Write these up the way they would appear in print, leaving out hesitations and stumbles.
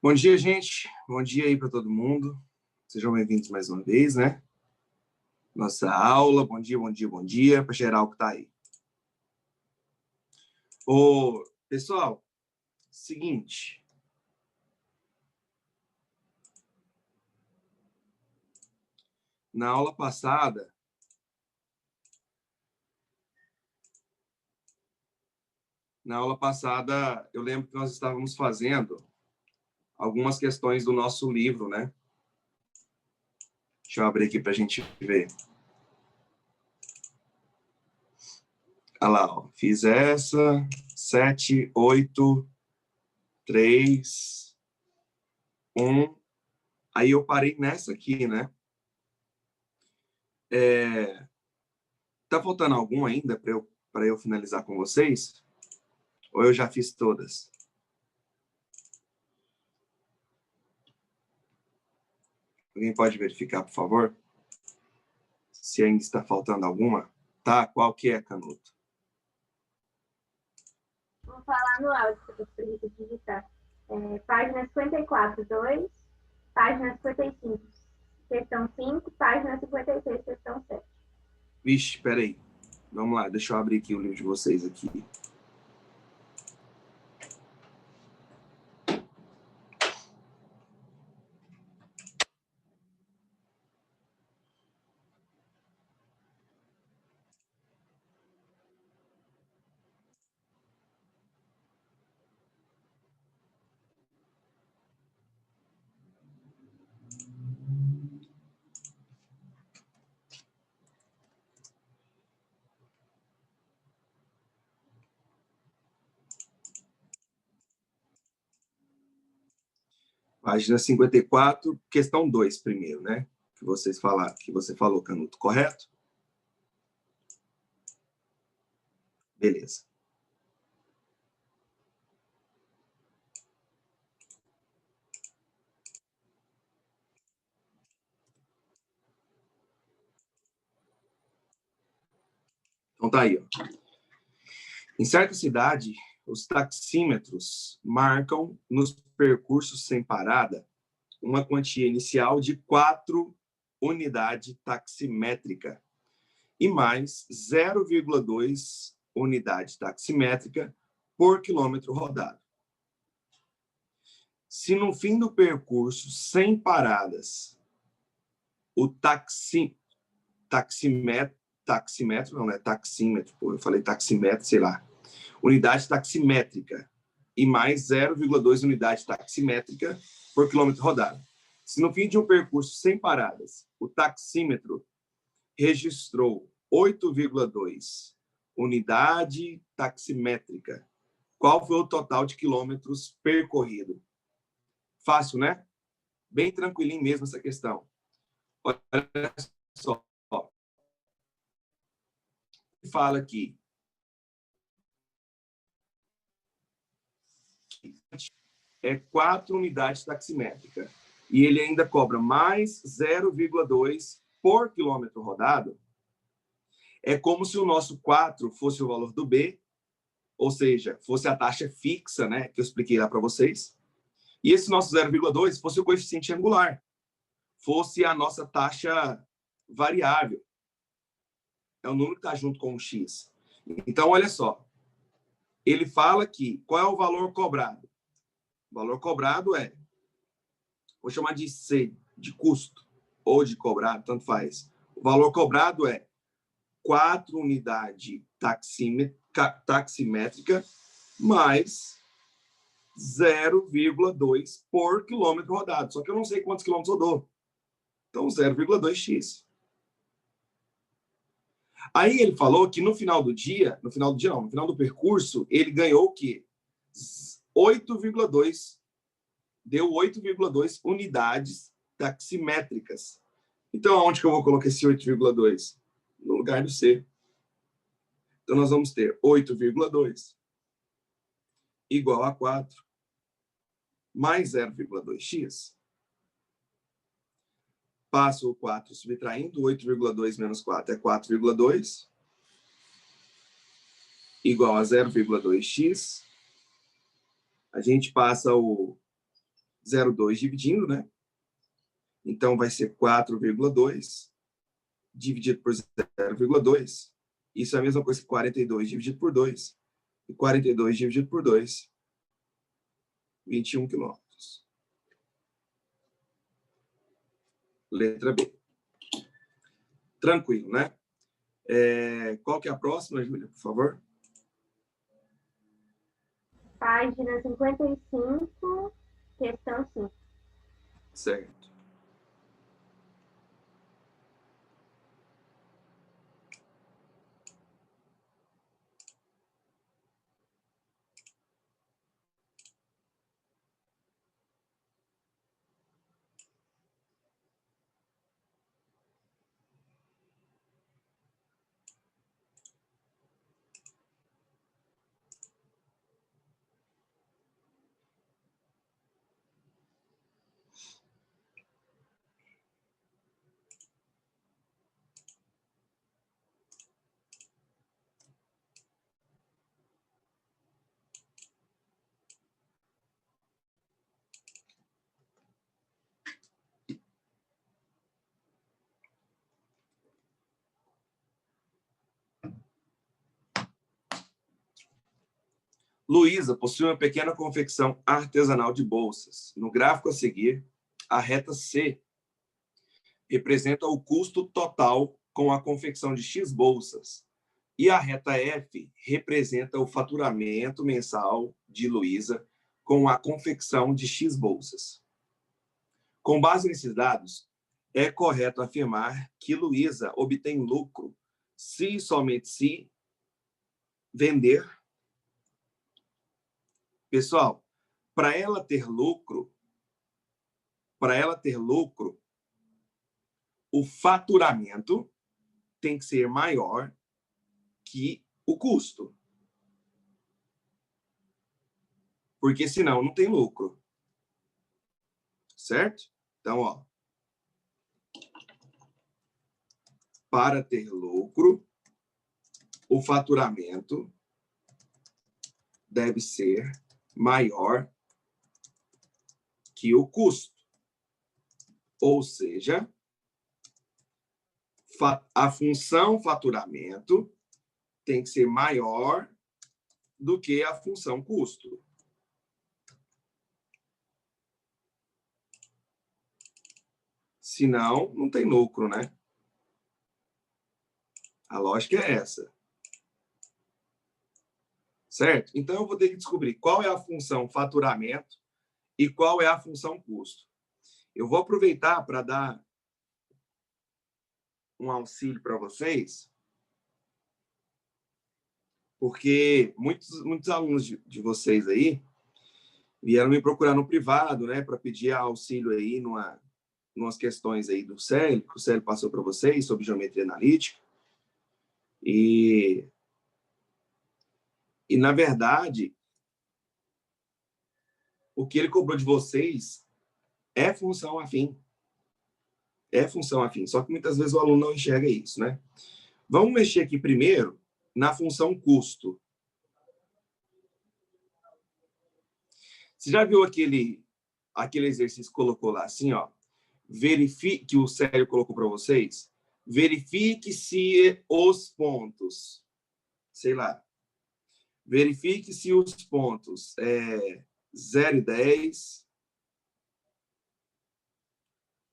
Bom dia, gente. Bom dia aí para todo mundo. Sejam bem-vindos mais uma vez, né? Nossa aula. Bom dia, bom dia, bom dia para geral que está aí. Ô, pessoal, seguinte. Na aula passada, eu lembro que nós estávamos fazendo algumas questões do nosso livro, né? Deixa eu abrir aqui para a gente ver. Olha lá, ó. Fiz essa, 7, 8, 3, 1. Aí eu parei nessa aqui, né? Tá faltando algum ainda para eu finalizar com vocês? Ou eu já fiz todas? Alguém pode verificar, por favor? Se ainda está faltando alguma? Tá, qual que é, Canuto? Vou falar no áudio, que eu preciso digitar. Página 54, 2, página 55, questão 5, página 56, questão 7. Vixe, peraí. Vamos lá, deixa eu abrir aqui o livro de vocês aqui. Página 54, questão 2 primeiro, né? Que você falou, Canuto, correto? Beleza. Então tá aí, ó. Em certa cidade, os taxímetros marcam nos percursos sem parada uma quantia inicial de 4 unidade taximétrica e mais 0,2 unidade taximétrica por quilômetro rodado. Se no fim do percurso, sem paradas, o taxímetro, não é taxímetro, eu falei taxímetro, sei lá, unidade taximétrica e mais 0,2 unidade taximétrica por quilômetro rodado. Se no fim de um percurso sem paradas, o taxímetro registrou 8,2 unidade taximétrica, qual foi o total de quilômetros percorrido? Fácil, né? Bem tranquilinho mesmo essa questão. Olha só. Fala aqui. É 4 unidades taximétricas. E ele ainda cobra mais 0,2 por quilômetro rodado. É como se o nosso 4 fosse o valor do B, ou seja, fosse a taxa fixa, né, que eu expliquei lá para vocês. E esse nosso 0,2 fosse o coeficiente angular, fosse a nossa taxa variável. É o número que está junto com o x. Então, olha só. Ele fala que qual é o valor cobrado? O valor cobrado é, vou chamar de C, de custo, ou de cobrado, tanto faz. O valor cobrado é 4 unidades taximétrica mais 0,2 por quilômetro rodado. Só que eu não sei quantos quilômetros rodou. Então, 0,2x. Aí ele falou que no final do percurso, ele ganhou o quê? 8,2. Deu 8,2 unidades taximétricas. Então, aonde que eu vou colocar esse 8,2? No lugar do C. Então, nós vamos ter 8,2 igual a 4 mais 0,2x. Passo o 4 subtraindo, 8,2 menos 4 é 4,2, igual a 0,2x. A gente passa o 0,2 dividindo, né? Então, vai ser 4,2 dividido por 0,2. Isso é a mesma coisa que 42 dividido por 2. E 42 dividido por 2, 21 quilômetros. Letra B. Tranquilo, né? Qual que é a próxima, Júlia, por favor? Página 55, questão 5. Certo. Luísa possui uma pequena confecção artesanal de bolsas. No gráfico a seguir, a reta C representa o custo total com a confecção de X bolsas. E a reta F representa o faturamento mensal de Luísa com a confecção de X bolsas. Com base nesses dados, é correto afirmar que Luísa obtém lucro se e somente se vender. Pessoal, para ela ter lucro, o faturamento tem que ser maior que o custo. Porque senão não tem lucro. Certo? Então, ó, para ter lucro, o faturamento deve ser maior que o custo. Ou seja, a função faturamento tem que ser maior do que a função custo. Senão, não tem lucro, né? A lógica é essa. Certo? Então, eu vou ter que descobrir qual é a função faturamento e qual é a função custo. Eu vou aproveitar para dar um auxílio para vocês, porque muitos alunos de vocês aí vieram me procurar no privado, né, para pedir auxílio aí numas questões aí do Célio, que o Célio passou para vocês sobre geometria analítica. E na verdade, o que ele cobrou de vocês é função afim. É função afim. Só que muitas vezes o aluno não enxerga isso, né? Vamos mexer aqui primeiro na função custo. Você já viu aquele exercício que colocou lá assim, ó? Verifique, que o Célio colocou para vocês. Verifique se os pontos, sei lá, verifique se os pontos 0 e 10,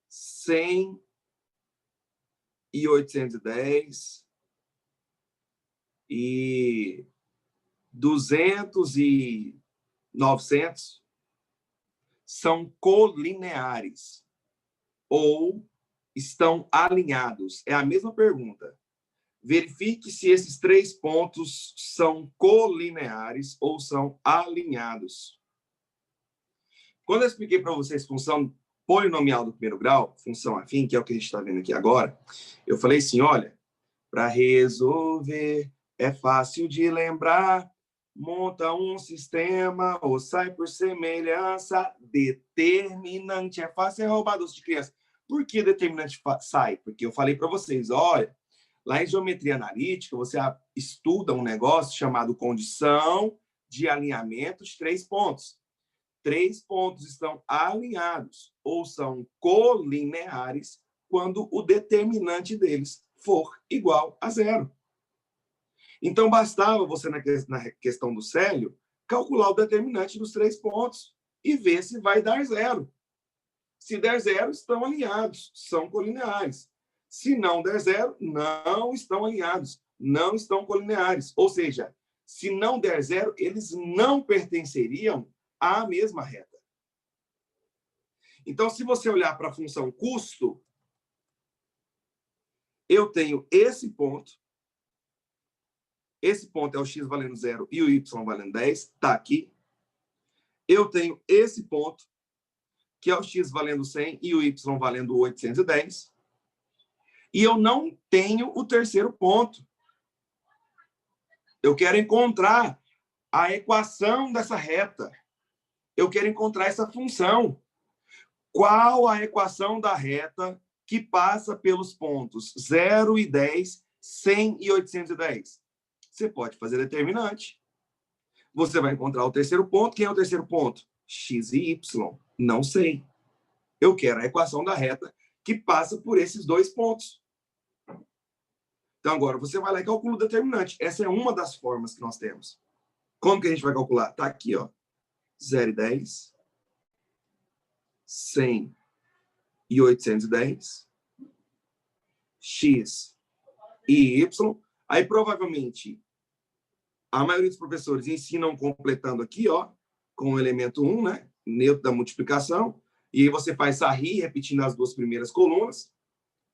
100 e 810 e 200 e 900 são colineares ou estão alinhados. É a mesma pergunta. Verifique se esses 3 pontos são colineares ou são alinhados. Quando eu expliquei para vocês função polinomial do primeiro grau, função afim, que é o que a gente está vendo aqui agora, eu falei assim, olha, para resolver é fácil de lembrar, monta um sistema ou sai por semelhança, determinante é fácil, é roubar doce de criança. Por que determinante sai? Porque eu falei para vocês, olha, lá em geometria analítica, você estuda um negócio chamado condição de alinhamento de 3 pontos. três pontos estão alinhados ou são colineares quando o determinante deles for igual a zero. Então, bastava você, na questão do Célio, calcular o determinante dos três pontos e ver se vai dar zero. Se der zero, estão alinhados, são colineares. Se não der zero, não estão alinhados, não estão colineares. Ou seja, se não der zero, eles não pertenceriam à mesma reta. Então, se você olhar para a função custo, eu tenho esse ponto é o x valendo 0 e o y valendo 10, está aqui. Eu tenho esse ponto, que é o x valendo 100 e o y valendo 810. E eu não tenho o terceiro ponto. Eu quero encontrar a equação dessa reta. Eu quero encontrar essa função. Qual a equação da reta que passa pelos pontos 0 e 10, 100 e 810? Você pode fazer determinante. Você vai encontrar o terceiro ponto. Quem é o terceiro ponto? X e Y. Não sei. Eu quero a equação da reta que passa por esses dois pontos. Então, agora, você vai lá e calcula o determinante. Essa é uma das formas que nós temos. Como que a gente vai calcular? Está aqui, ó. 0 e 10, 100 e 810, X e Y. Aí, provavelmente, a maioria dos professores ensinam completando aqui, ó, com o elemento 1, né? Neutro da multiplicação. E aí você faz sarri, repetindo as duas primeiras colunas.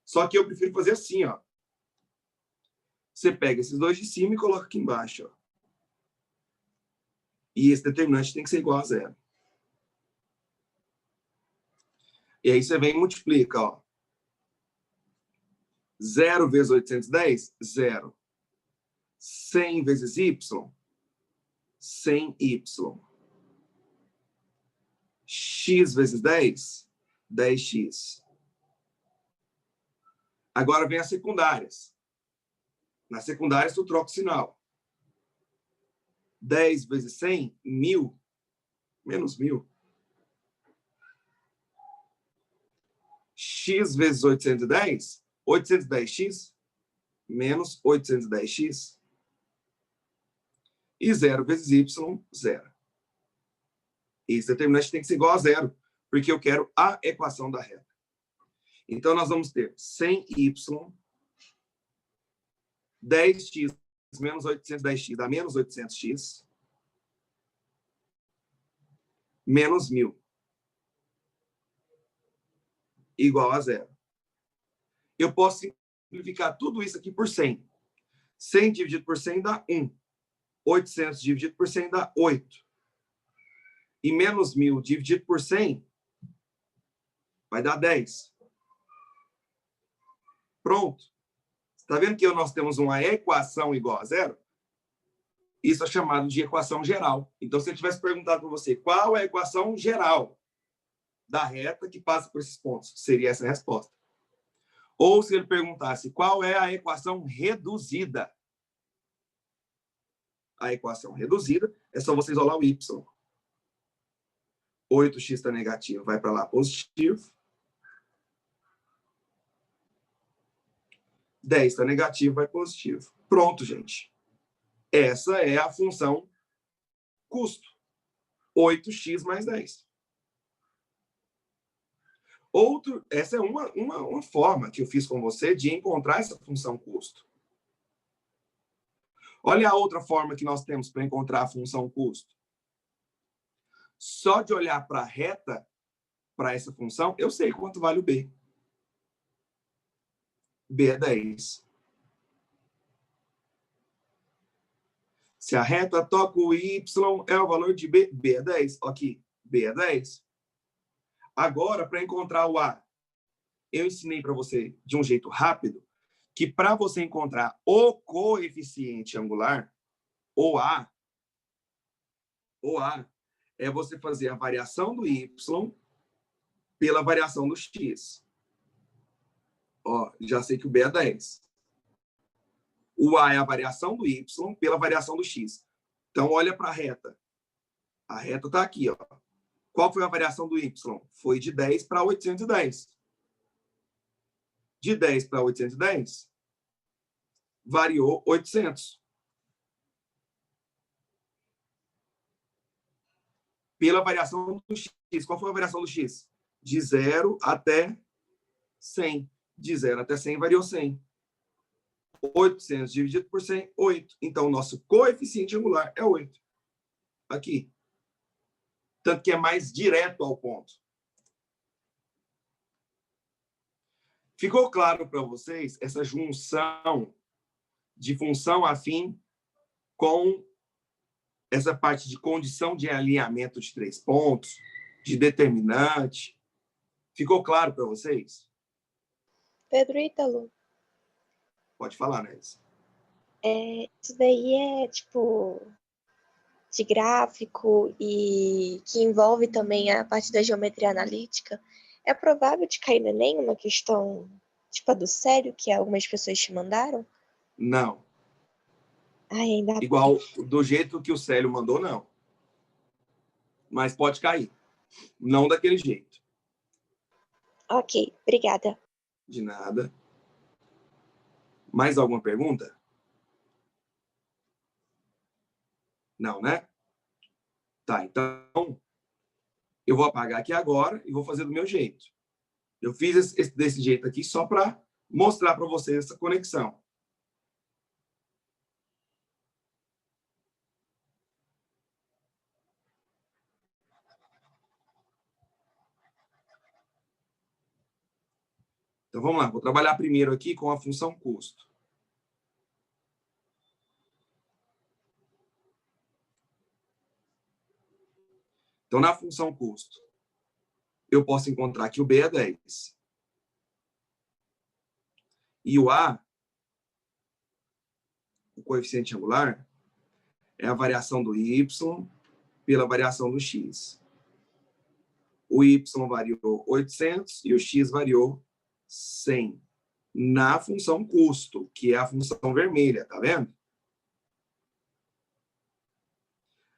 Só que eu prefiro fazer assim, ó. Você pega esses dois de cima e coloca aqui embaixo, ó. E esse determinante tem que ser igual a zero. E aí você vem e multiplica, ó. 0 vezes 810, 0. 100 vezes y, 100y. X vezes 10, 10x. Agora vem as secundárias. Nas secundárias, tu troca o sinal. 10 vezes 100, 1000. Menos 1000. X vezes 810, 810x. Menos 810x. E 0 vezes y, 0. Esse determinante tem que ser igual a zero, porque eu quero a equação da reta. Então, nós vamos ter 100y, 10x menos 810x dá menos 800x, menos 1000, igual a zero. Eu posso simplificar tudo isso aqui por 100. 100 dividido por 100 dá 1. 800 dividido por 100 dá 8. E menos 1000 dividido por 100 vai dar 10. Pronto. Está vendo que nós temos uma equação igual a zero? Isso é chamado de equação geral. Então, se eu tivesse perguntado para você qual é a equação geral da reta que passa por esses pontos, seria essa a resposta. Ou se ele perguntasse qual é a equação reduzida. A equação reduzida é só você isolar o y. 8x está negativo, vai para lá positivo. 10 está negativo, vai positivo. Pronto, gente. Essa é a função custo. 8x mais 10. Essa é uma forma que eu fiz com você de encontrar essa função custo. Olha a outra forma que nós temos para encontrar a função custo. Só de olhar para a reta, para essa função, eu sei quanto vale o B. B é 10. Se a reta toca o Y, é o valor de B. B é 10. Aqui, B é 10. Agora, para encontrar o A, eu ensinei para você de um jeito rápido que para você encontrar o coeficiente angular, o A, é você fazer a variação do Y pela variação do X. Ó, já sei que o B é 10. O A é a variação do Y pela variação do X. Então, olha para a reta. A reta está aqui, ó. Qual foi a variação do y? Foi de 10 para 810. De 10 para 810, variou 800. Pela variação do x. Qual foi a variação do x? De 0 até 100. De 0 até 100 variou 100. 800 dividido por 100, 8. Então, o nosso coeficiente angular é 8. Aqui. Tanto que é mais direto ao ponto. Ficou claro para vocês essa junção de função afim com essa parte de condição de alinhamento de 3 pontos, de determinante? Ficou claro para vocês? Pedro Ítalo. Pode falar, né? Isso daí é, tipo, de gráfico e que envolve também a parte da geometria analítica. É provável de cair no Enem uma questão, tipo, a do Célio, que algumas pessoas te mandaram? Não. Ainda Igual do jeito que o Célio mandou, não. Mas pode cair. Não daquele jeito. Ok, obrigada. De nada. Mais alguma pergunta? Não, né? Tá, então eu vou apagar aqui agora e vou fazer do meu jeito. Eu fiz desse jeito aqui só para mostrar para vocês essa conexão. Então, vamos lá. Vou trabalhar primeiro aqui com a função custo. Então, na função custo, eu posso encontrar que o B é 10. E o A, o coeficiente angular, é a variação do Y pela variação do X. O Y variou 800 e o X variou 100. Na função custo, que é a função vermelha, tá vendo?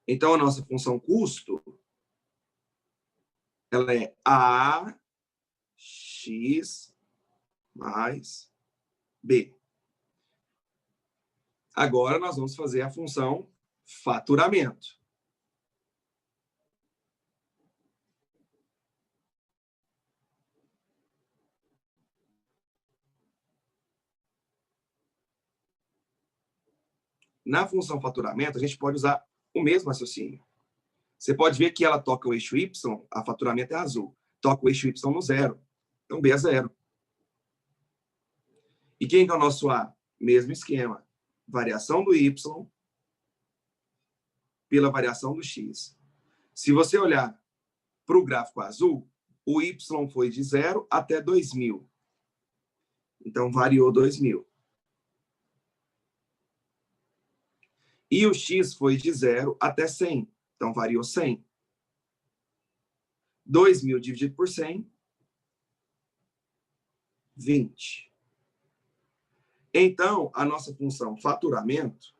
Então, a nossa função custo, ela é AX mais B. Agora, nós vamos fazer a função faturamento. Na função faturamento, a gente pode usar o mesmo raciocínio. Você pode ver que ela toca o eixo Y, a faturamento é azul. Toca o eixo Y no zero. Então, B é 0. E quem que é o nosso A? Mesmo esquema. Variação do Y pela variação do X. Se você olhar para o gráfico azul, o Y foi de 0 até 2000. Então, variou 2000. E o X foi de 0 até 100. Então, variou 100. 2000 dividido por 100, 20. Então, a nossa função faturamento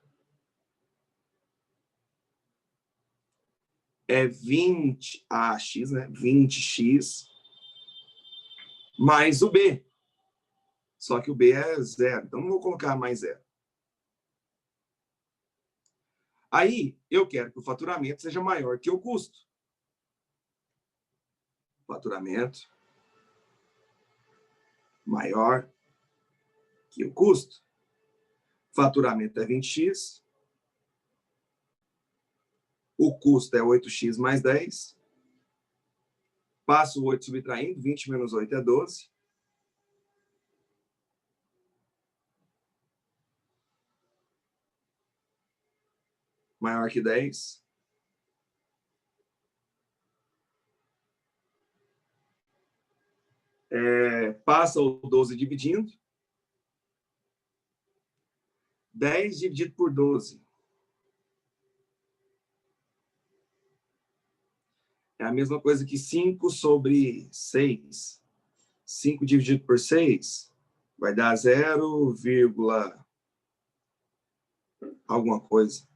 é 20AX, né? 20x, mais o B. Só que o B é 0. Então, não vou colocar mais 0. Aí, eu quero que o faturamento seja maior que o custo. Faturamento maior que o custo. Faturamento é 20x. O custo é 8x mais 10. Passo o 8 subtraindo. 20 menos 8 é 12. Maior que 10. Passa o 12 dividindo. 10 dividido por 12. É a mesma coisa que 5 sobre 6. 5 dividido por 6 vai dar 0, alguma coisa.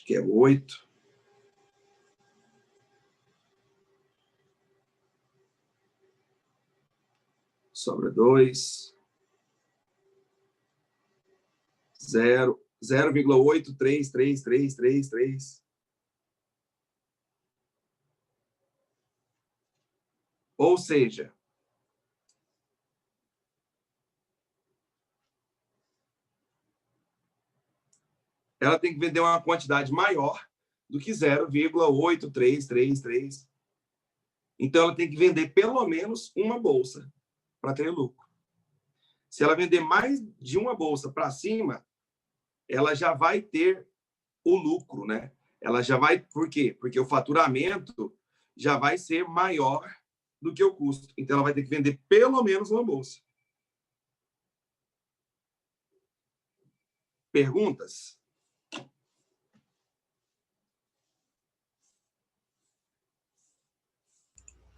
Acho que é 8. Sobra 2. 0,8333333. Ou seja, ela tem que vender uma quantidade maior do que 0,8333. Então, ela tem que vender pelo menos uma bolsa para ter lucro. Se ela vender mais de uma bolsa para cima, ela já vai ter o lucro, né? Ela já vai... Por quê? Porque o faturamento já vai ser maior do que o custo. Então, ela vai ter que vender pelo menos uma bolsa. Perguntas?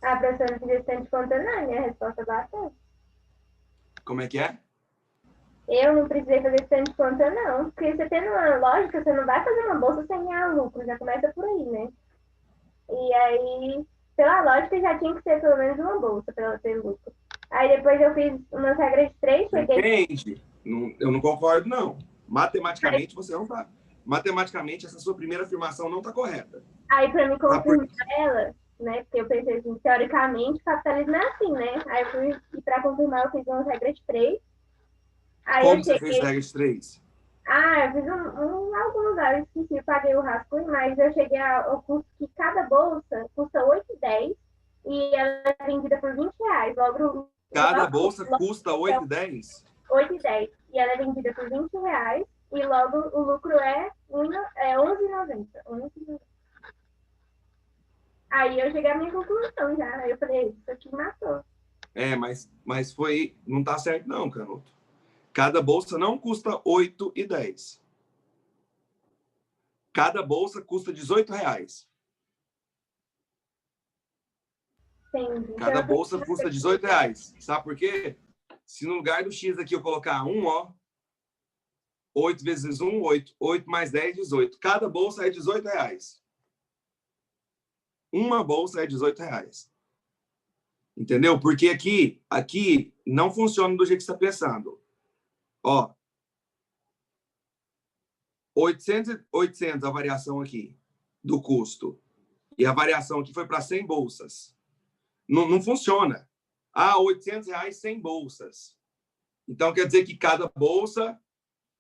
A professora não precisa ter de conta, não. Minha resposta é bastante. Como é que é? Eu não precisei fazer esse tanto de conta, não. Porque você tendo uma lógica, você não vai fazer uma bolsa sem ganhar lucro. Já começa por aí, né? E aí, pela lógica, já tinha que ser pelo menos uma bolsa para ela ter lucro. Aí depois eu fiz umas regras de 3, cheguei... Depende. Eu não concordo, não. Matematicamente, você não está... Matematicamente, essa sua primeira afirmação não está correta. Aí, para me confirmar ela, né? Porque eu pensei assim, teoricamente, o capitalismo é assim, né? Aí eu fui, e para confirmar, eu fiz umas regras de 3. Aí Como eu você cheguei... fez regra de 3? Eu fiz algum lugar, eu esqueci, paguei o rascunho, mas eu cheguei ao custo que cada bolsa custa R$8,10 e ela é vendida por R$20. Cada bolsa custa R$8,10? R$8,10. E ela é vendida por R$20 e logo o lucro é R$11,90. Aí eu cheguei à minha conclusão já. Aí eu falei, isso aqui matou. Mas foi... Não tá certo, não, Canuto. Cada bolsa não custa R$8,10. Cada bolsa custa R$18. Entendi. Cada Então, bolsa custa R$18. Sabe por quê? Se no lugar do X aqui eu colocar 1, ó, 8 vezes 1, 8. 8 mais 10, 18. Cada bolsa é R$18. Uma bolsa é R$18. Entendeu? Porque aqui não funciona do jeito que você está pensando. Ó, 800 a variação aqui do custo. E a variação aqui foi para 100 bolsas. Não funciona. R$800, 100 bolsas. Então, quer dizer que cada bolsa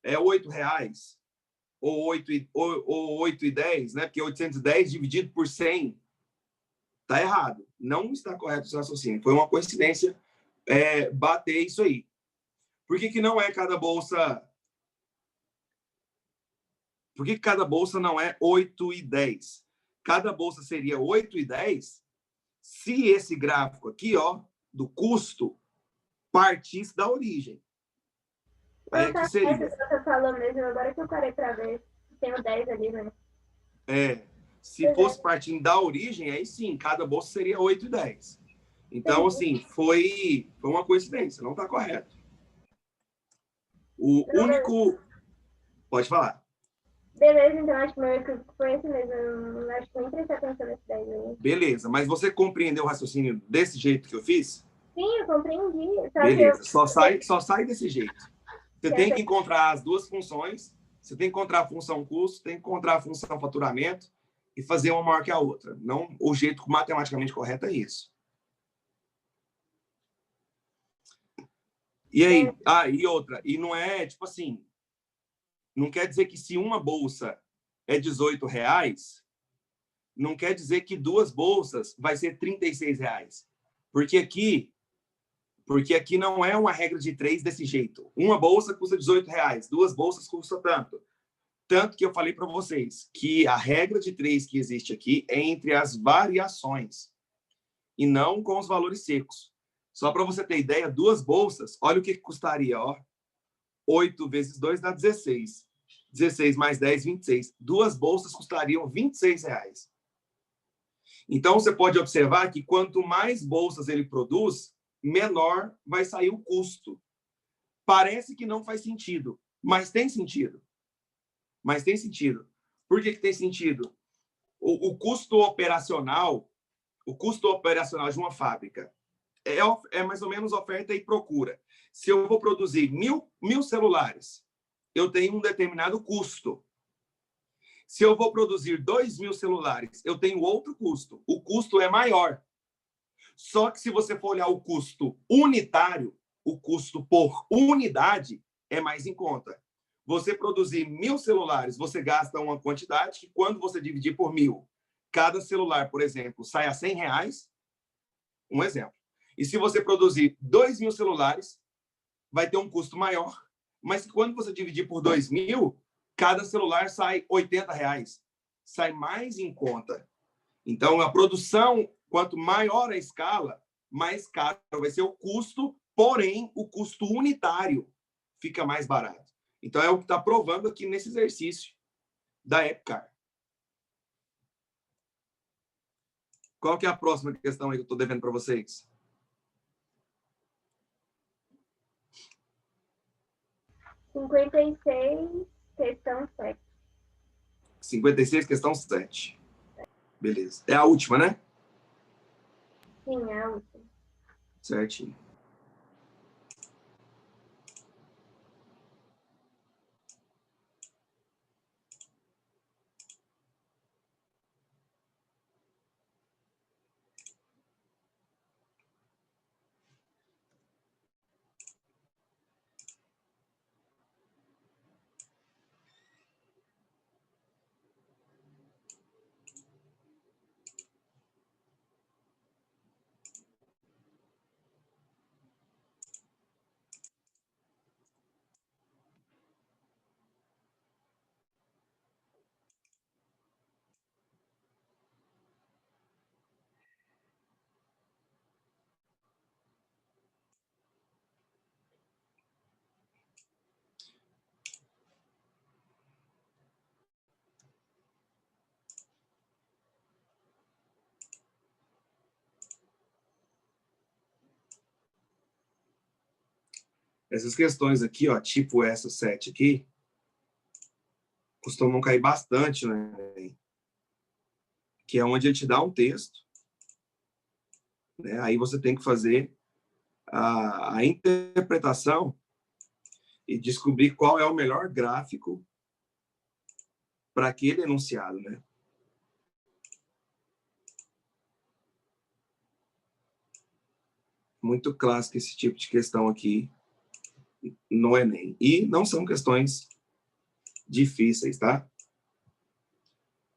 é R$8. Ou 8,10, né? Porque 810 dividido por 100 está errado. Não está correto o seu raciocínio. Foi uma coincidência bater isso aí. Por que não é cada bolsa... Por que cada bolsa não é 8,10? Cada bolsa seria 8,10 se esse gráfico aqui, ó, do custo, partisse da origem. Aí aqui seria... Você falou mesmo, agora que eu parei para ver. Tem o 10 ali, né? Se fosse partindo da origem, aí sim, cada bolsa seria 8,10. Então, assim, foi uma coincidência, não está correto. O único... Pode falar. Beleza, então acho que meu equívoco foi esse mesmo. Eu acho que nem prestei atenção nesse 10 aí. Beleza, mas você compreendeu o raciocínio desse jeito que eu fiz? Sim, eu compreendi. Beleza, só sai desse jeito. Você tem que encontrar as duas funções, você tem que encontrar a função custo, tem que encontrar a função faturamento e fazer uma maior que a outra. Não, o jeito matematicamente correto é isso. E aí? E outra. E não é, tipo assim, não quer dizer que se uma bolsa é R$18, não quer dizer que duas bolsas vai ser R$36. Porque aqui não é uma regra de 3 desse jeito. Uma bolsa custa R$18, duas bolsas custam tanto. Tanto que eu falei para vocês que a regra de 3 que existe aqui é entre as variações e não com os valores secos. Só para você ter ideia, duas bolsas, olha o que custaria, ó. 8 vezes 2 dá 16. 16 mais 10, 26. Duas bolsas custariam R$26. Então, você pode observar que quanto mais bolsas ele produz, menor vai sair o custo. Parece que não faz sentido, mas tem sentido. Por que tem sentido? O custo operacional de uma fábrica é mais ou menos oferta e procura. Se eu vou produzir mil celulares, eu tenho um determinado custo. Se eu vou produzir 2.000 celulares, eu tenho outro custo. O custo é maior. Só que se você for olhar o custo unitário, o custo por unidade é mais em conta. Você produzir 1.000 celulares, você gasta uma quantidade que, quando você dividir por 1.000, cada celular, por exemplo, sai a R$100, um exemplo. E se você produzir 2.000 celulares, vai ter um custo maior. Mas quando você dividir por 2.000, cada celular sai R$80. Sai mais em conta. Então, a produção, quanto maior a escala, mais caro vai ser o custo, porém, o custo unitário fica mais barato. Então, é o que está provando aqui nesse exercício da Epcar. Qual que é a próxima questão aí que eu estou devendo para vocês? 56, questão 7. 56, questão 7. Beleza. É a última, né? Sim, é a última. Certinho. Essas questões aqui, ó, tipo essa 7 aqui, costumam cair bastante, né? Que é onde ele te dá um texto, né? Aí você tem que fazer a interpretação e descobrir qual é o melhor gráfico para aquele enunciado, né? Muito clássico esse tipo de questão aqui no Enem. E não são questões difíceis, tá?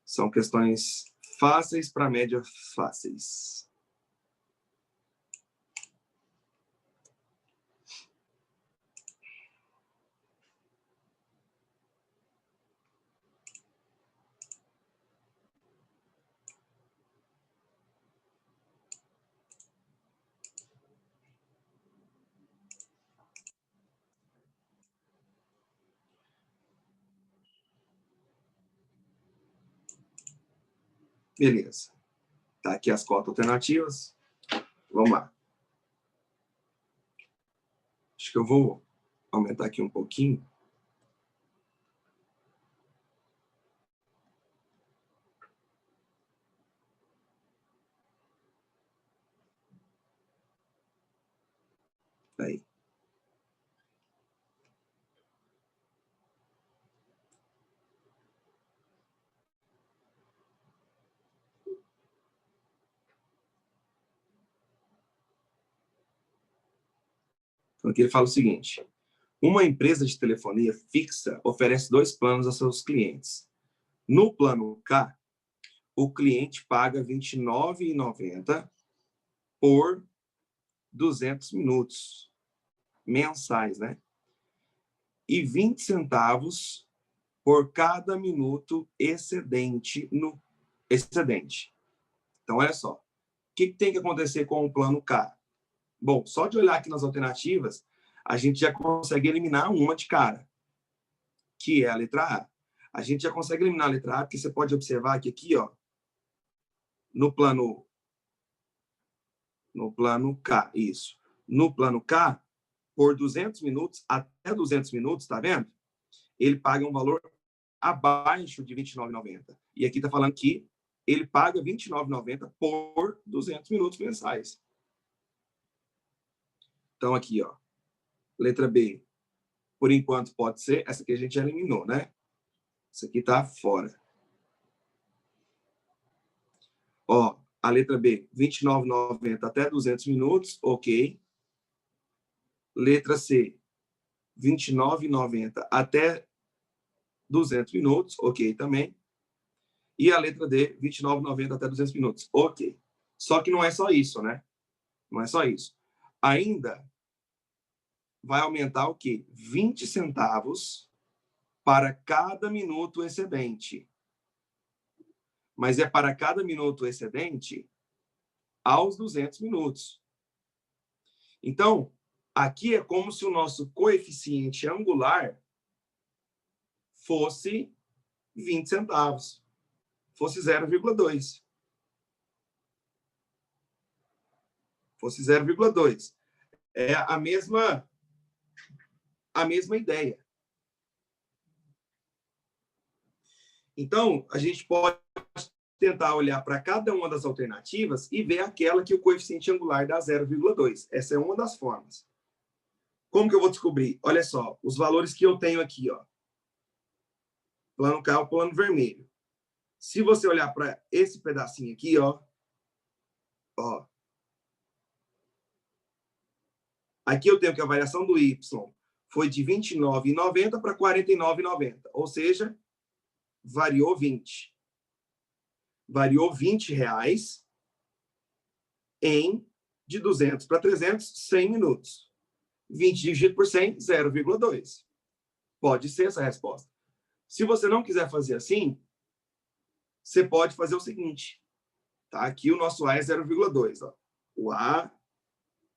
São questões fáceis para média fáceis. Beleza. Tá aqui as cotas alternativas. Vamos lá. Acho que eu vou aumentar aqui um pouquinho. Aí. Então, aqui ele fala o seguinte: uma empresa de telefonia fixa oferece 2 planos a seus clientes. No plano K, o cliente paga R$ 29,90 por 200 minutos mensais, né? E 20 centavos por cada minuto excedente no excedente. Então, olha só. O que tem que acontecer com o plano K? Bom, só de olhar aqui nas alternativas, a gente já consegue eliminar uma de cara, que é a letra A. A gente já consegue eliminar a letra A, porque você pode observar que aqui, ó, no plano K, isso. No plano K, por 200 minutos, até 200 minutos, tá vendo? Ele paga um valor abaixo de R$ 29,90. E aqui está falando que ele paga R$ 29,90 por 200 minutos mensais. Então, aqui, ó, letra B, por enquanto pode ser. Essa aqui a gente já eliminou, né? Isso aqui está fora. Ó, a letra B, R$ 29,90 até 200 minutos, ok. Letra C, R$ 29,90 até 200 minutos, ok também. E a letra D, R$ 29,90 até 200 minutos, ok. Só que não é só isso, né? Não é só isso. Ainda vai aumentar o quê? 20 centavos para cada minuto excedente. Mas é para cada minuto excedente aos 200 minutos. Então, aqui é como se o nosso coeficiente angular fosse 20 centavos. Fosse 0,2. Fosse 0,2. É a mesma ideia. Então, a gente pode tentar olhar para cada uma das alternativas e ver aquela que o coeficiente angular dá 0,2. Essa é uma das formas. Como que eu vou descobrir? Olha só, os valores que eu tenho aqui, ó. Plano K, plano vermelho. Se você olhar para esse pedacinho aqui, ó. Aqui eu tenho que a variação do Y foi de R$ 29,90 para R$ 49,90. Ou seja, variou 20. Variou R$20 de 200 para 300, 100 minutos. 20 dividido por 100, 0,2. Pode ser essa a resposta. Se você não quiser fazer assim, você pode fazer o seguinte. Tá? Aqui o nosso A é 0,2. Ó. O A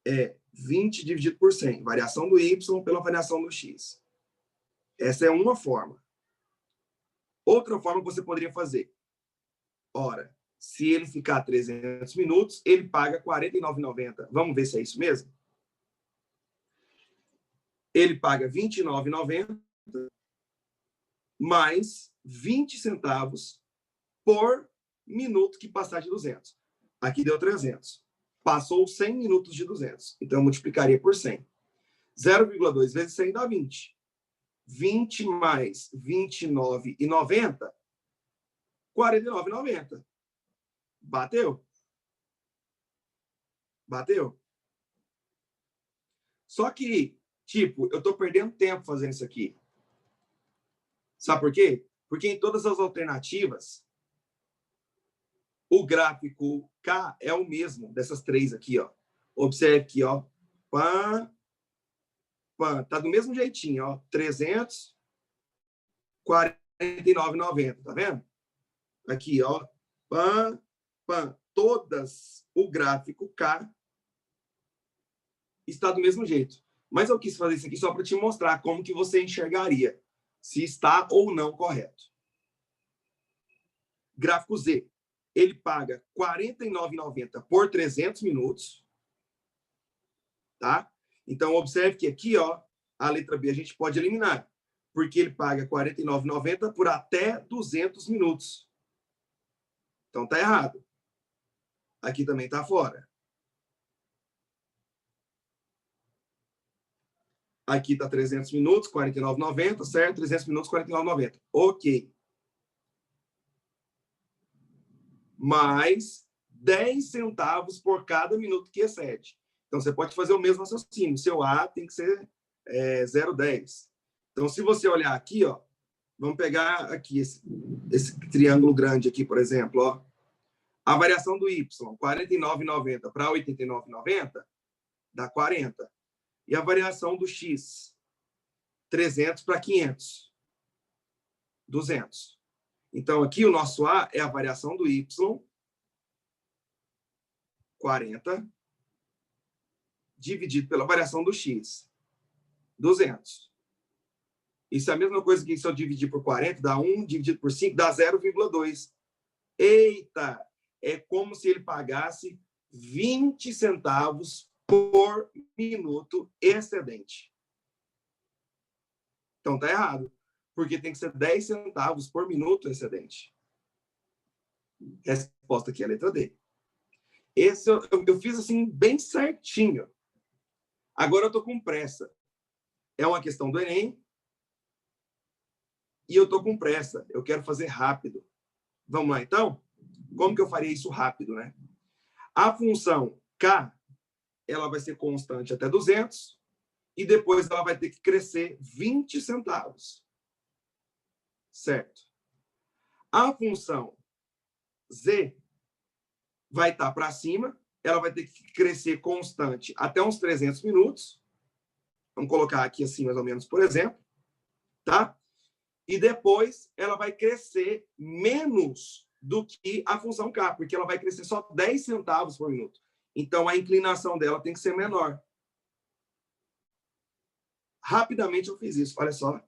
é 20 dividido por 100. Variação do Y pela variação do X. Essa é uma forma. Outra forma que você poderia fazer. Ora, se ele ficar 300 minutos, ele paga R$ 49,90. Vamos ver se é isso mesmo? Ele paga R$ 29,90 mais 20 centavos por minuto que passar de 200. Aqui deu 300. Passou 100 minutos de 200. Então, eu multiplicaria por 100. 0,2 vezes 100 dá 20. 20 mais 29,90, R$ 49,90. Bateu? Bateu? Só que, tipo, eu estou perdendo tempo fazendo isso aqui. Sabe por quê? Porque em todas as alternativas, o gráfico K é o mesmo dessas três aqui, ó. Observe aqui, ó. Pã, pã. Tá do mesmo jeitinho, ó. 300, 49,90, tá vendo? Aqui, ó. Pã, pã. Todas o gráfico K está do mesmo jeito. Mas eu quis fazer isso aqui só para te mostrar como que você enxergaria se está ou não correto. Gráfico Z. Ele paga R$ 49,90 por 300 minutos. Tá? Então, observe que aqui, ó, a letra B a gente pode eliminar. Porque ele paga R$ 49,90 por até 200 minutos. Então, tá errado. Aqui também tá fora. Aqui tá 300 minutos, R$ 49,90, certo? 300 minutos, R$ 49,90. Ok. Mais 10 centavos por cada minuto que excede. Então, você pode fazer o mesmo raciocínio. Seu A tem que ser 0,10. Então, se você olhar aqui, ó, vamos pegar aqui esse triângulo grande aqui, por exemplo, ó. A variação do Y, 49,90 para 89,90, dá 40. E a variação do X, 300 para 500, 200. Então, aqui o nosso A é a variação do Y, 40, dividido pela variação do X, 200. Isso é a mesma coisa que se eu dividir por 40, dá 1, dividido por 5, dá 0,2. Eita! É como se ele pagasse 20 centavos por minuto excedente. Então, tá errado. porque tem que ser 10 centavos por minuto excedente. Resposta aqui é a letra D. Esse eu fiz assim, bem certinho. Agora eu estou com pressa. É uma questão do Enem. E eu estou com pressa. Eu quero fazer rápido. Vamos lá, então? Como que eu faria isso rápido, né? A função K, ela vai ser constante até 200 e depois ela vai ter que crescer 20 centavos. Certo? A função Z vai estar para cima, ela vai ter que crescer constante até uns 300 minutos. Vamos colocar aqui assim, mais ou menos, por exemplo. Tá? E depois ela vai crescer menos do que a função K, porque ela vai crescer só 10 centavos por minuto. Então, a inclinação dela tem que ser menor. Rapidamente eu fiz isso. Olha só.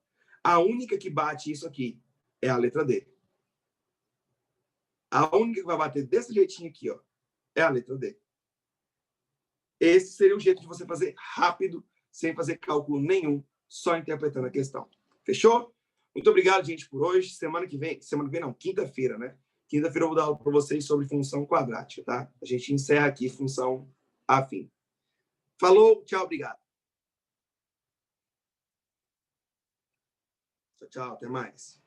A única que bate isso aqui é a letra D. A única que vai bater desse jeitinho aqui, ó, é a letra D. Esse seria o jeito de você fazer rápido, sem fazer cálculo nenhum, só interpretando a questão. Fechou? Muito obrigado, gente, por hoje. Semana que vem não, quinta-feira, né? Quinta-feira eu vou dar aula para vocês sobre função quadrática, tá? A gente encerra aqui função afim. Falou, tchau, obrigado. Tchau, tchau, até mais.